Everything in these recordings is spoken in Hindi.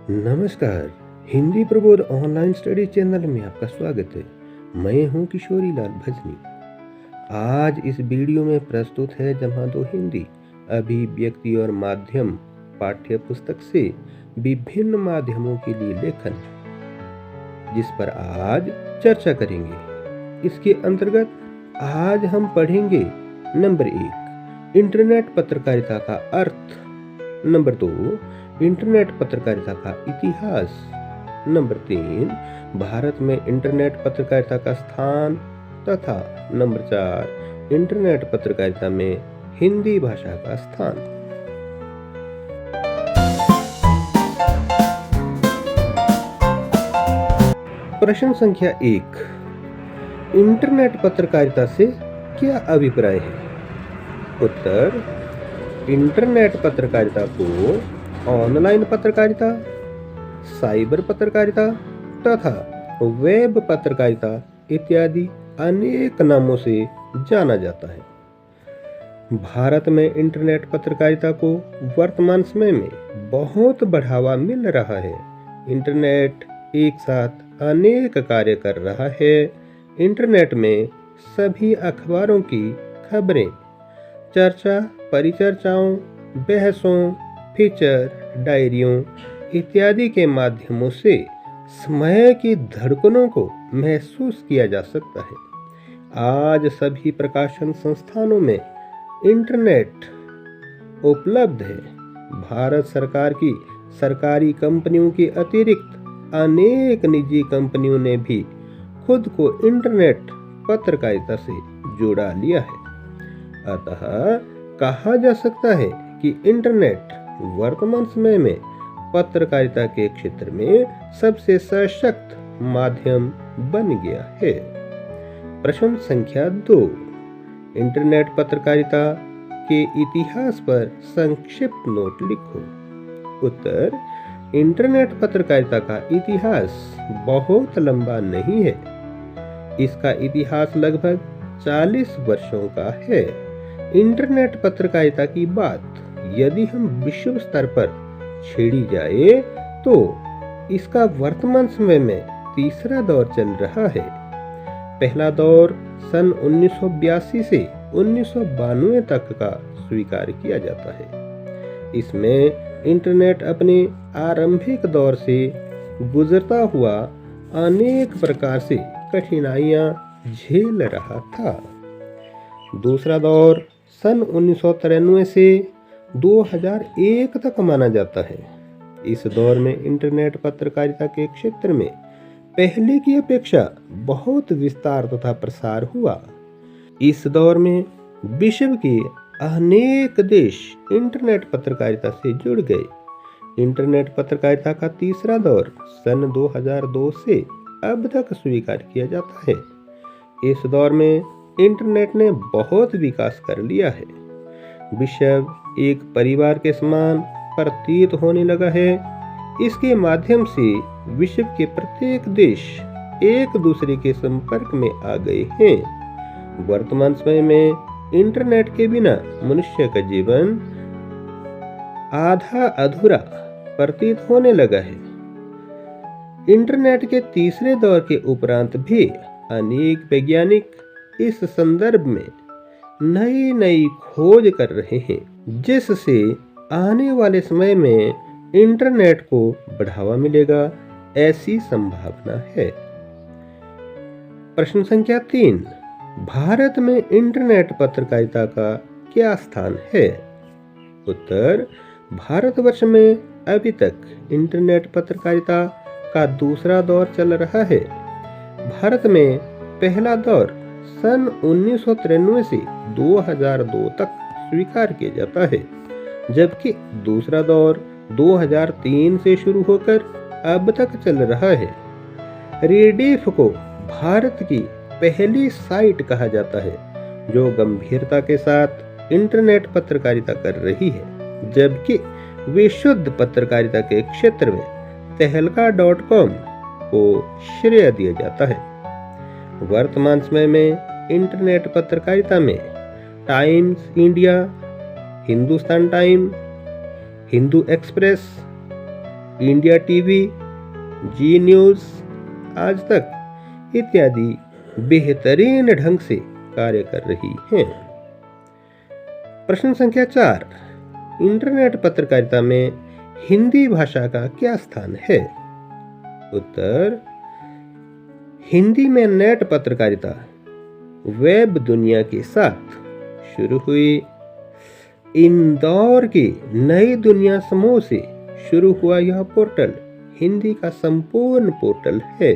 नमस्कार। Hindi Prabodh online study channel में आपका स्वागत है। मैं हूं किशोरी लाल भजनी। आज इस वीडियो में प्रस्तुत है जमा दो हिंदी अभिव्यक्ति और माध्यम पाठ्य पुस्तक से विभिन्न माध्यमों के लिए लेखन, जिस पर आज चर्चा करेंगे। इसके अंतर्गत आज हम पढ़ेंगे नंबर 1 इंटरनेट पत्रकारिता का अर्थ, नंबर 2 इंटरनेट पत्रकारिता का इतिहास, नंबर 3 भारत में इंटरनेट पत्रकारिता का स्थान तथा नंबर 4 इंटरनेट पत्रकारिता में हिंदी भाषा का स्थान। प्रश्न संख्या 1, इंटरनेट पत्रकारिता से क्या अभिप्राय है? उत्तर, इंटरनेट पत्रकारिता को ऑनलाइन पत्रकारिता, साइबर पत्रकारिता तथा वेब पत्रकारिता इत्यादि अनेक नामों से जाना जाता है। भारत में इंटरनेट पत्रकारिता को वर्तमान समय में बहुत बढ़ावा मिल रहा है। इंटरनेट एक साथ अनेक कार्य कर रहा है। इंटरनेट में सभी अखबारों की खबरें, चर्चा, परिचर्चाओं, बहसों, फीचर, डायरियों इत्यादि के माध्यमों से समय की धड़कनों को महसूस किया जा सकता है। आज सभी प्रकाशन संस्थानों में इंटरनेट उपलब्ध है। भारत सरकार की सरकारी कंपनियों के अतिरिक्त अनेक निजी कंपनियों ने भी खुद को इंटरनेट पत्रकारिता से जोड़ा लिया है। अतः कहा जा सकता है कि इंटरनेट वर्तमान समय में पत्रकारिता के क्षेत्र में सबसे सशक्त माध्यम बन गया है। प्रश्न संख्या 2, इंटरनेट पत्रकारिता के इतिहास पर संक्षिप्त नोट लिखो। उत्तर, इंटरनेट पत्रकारिता का इतिहास बहुत लंबा नहीं है। इसका इतिहास लगभग 40 वर्षों का है। इंटरनेट पत्रकारिता की बात यदि हम विश्व स्तर पर छेड़ी जाए तो इसका वर्तमान समय में तीसरा दौर चल रहा है। पहला दौर सन 1982 से 1992 तक का स्वीकार किया जाता है। इसमें इंटरनेट अपने आरंभिक दौर से गुजरता हुआ अनेक प्रकार से कठिनाइयां झेल रहा था। दूसरा दौर सन 1993 से 2001 तक माना जाता है। इस दौर में इंटरनेट पत्रकारिता के क्षेत्र में पहले की अपेक्षा बहुत विस्तार तथा प्रसार हुआ। इस दौर में विश्व के अनेक देश इंटरनेट पत्रकारिता से जुड़ गए। इंटरनेट पत्रकारिता का तीसरा दौर सन 2002 से अब तक स्वीकार किया जाता है। इस दौर में इंटरनेट ने बहुत विकास कर लिया है। विश्व एक परिवार के समान प्रतीत होने लगा है। इसके माध्यम से विश्व के प्रत्येक देश एक दूसरे के संपर्क में आ गए हैं। वर्तमान समय में इंटरनेट के बिना मनुष्य का जीवन आधा अधूरा प्रतीत होने लगा है। इंटरनेट के तीसरे दौर के उपरांत भी अनेक वैज्ञानिक इस संदर्भ में नई नई खोज कर रहे हैं, जिससे आने वाले समय में इंटरनेट को बढ़ावा मिलेगा, ऐसी संभावना है। प्रश्न संख्या 3, भारत में इंटरनेट पत्रकारिता का क्या स्थान है? उत्तर, भारतवर्ष में अभी तक इंटरनेट पत्रकारिता का दूसरा दौर चल रहा है। भारत में पहला दौर सन 1993 से 2002 तक स्वीकार किया जाता है, जबकि दूसरा दौर 2003 से शुरू होकर अब तक चल रहा है। रेडिफ को भारत की पहली साइट कहा जाता है जो गंभीरता के साथ इंटरनेट पत्रकारिता कर रही है, जबकि विशुद्ध पत्रकारिता के क्षेत्र में तहलका.com को श्रेय दिया जाता है। वर्तमान समय में इंटरनेट पत्रकारिता में Times India, Hindustan Time, Hindu Express, India TV, Zee news, Aaj Tak इत्यादि बेहतरीन ढंग से कार्य कर रही हैं। प्रश्न संख्या 4, इंटरनेट पत्रकारिता में हिंदी भाषा का क्या स्थान है? उत्तर, हिंदी में नेट पत्रकारिता वेब दुनिया के साथ शुरू हुई। इंदौर के नई दुनिया समूह से शुरू हुआ यह पोर्टल हिंदी का संपूर्ण पोर्टल है।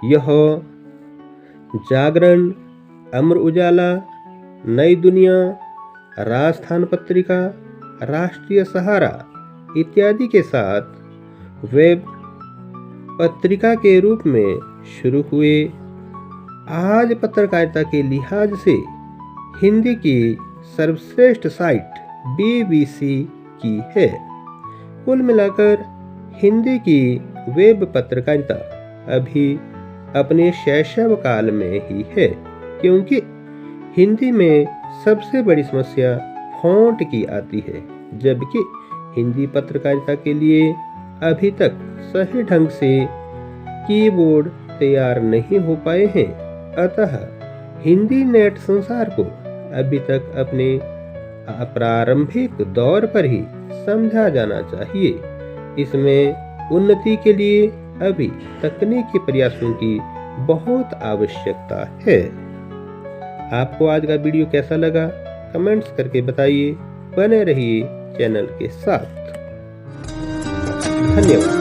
यह जागरण, अमर उजाला, नई दुनिया, राजस्थान पत्रिका, राष्ट्रीय सहारा इत्यादि के साथ वेब पत्रिका के रूप में शुरू हुए। आज पत्रकारिता के लिहाज से हिंदी की सर्वश्रेष्ठ साइट BBC की है। कुल मिलाकर हिंदी की वेब पत्रकारिता अभी अपने शैशव काल में ही है, क्योंकि हिंदी में सबसे बड़ी समस्या फॉन्ट की आती है, जबकि हिंदी पत्रकारिता के लिए अभी तक सही ढंग से कीबोर्ड तैयार नहीं हो पाए हैं। अतः हिंदी नेट संसार को अभी तक अपने प्रारंभिक दौर पर ही समझा जाना चाहिए। इसमें उन्नति के लिए अभी तकनीकी प्रयासों की बहुत आवश्यकता है। आपको आज का वीडियो कैसा लगा कमेंट्स करके बताइए। बने रहिए चैनल के साथ। धन्यवाद।